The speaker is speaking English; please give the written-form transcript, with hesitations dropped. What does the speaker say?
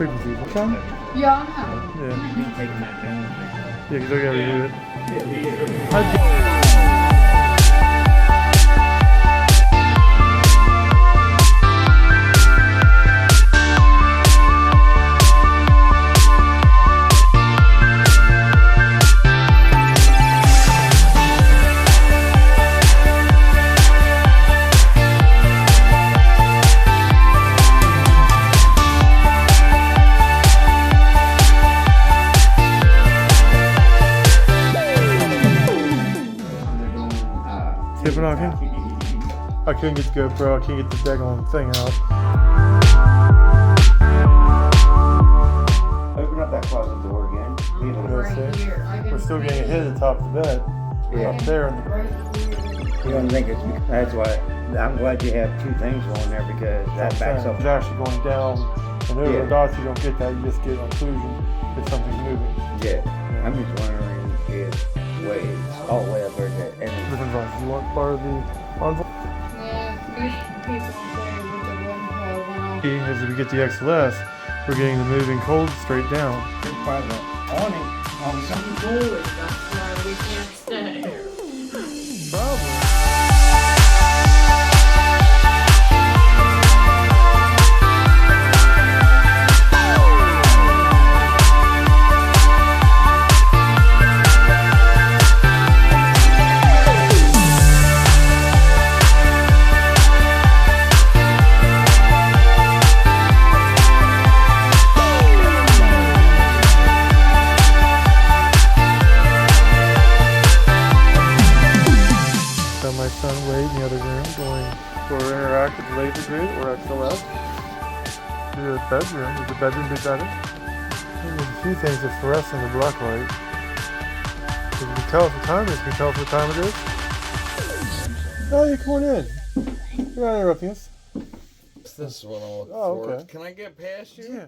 frequencies, okay? Yeah, I know. Yeah. He's taking that down. Yeah, because they're going to redo it. Tip knocking? I couldn't get the GoPro, I can't get the daggone thing out. Open up that closet door again. Leave it Right Right see? here. I can We're still see getting hit at the top of the bed. Yeah. Up there. In the, Right here. You don't think it's because that's why I'm glad you have two things going there because that backs up. It's actually going down. And over Yeah. the dots, you don't get that, you just get an occlusion if something's moving. Yeah. I'm just wondering if waves all the way up there that Different ones. You want part of the envelope? Yeah, there's people say with the one car went off. As we get the XLS, we're getting the moving cold straight down. by the awning on something. Boy, that's why we can't stay here. Probably. My son Wade in the other room going for interactive laser grid or XLS. To the bedroom. Does the bedroom be better? There's a few things that fluoresce in the black light. So you can tell us what time it is. Can you tell us what time it is? Oh, you come on in. You're not interrupting us. This is what I'm looking Oh, for. okay. Can I get past you? Yeah.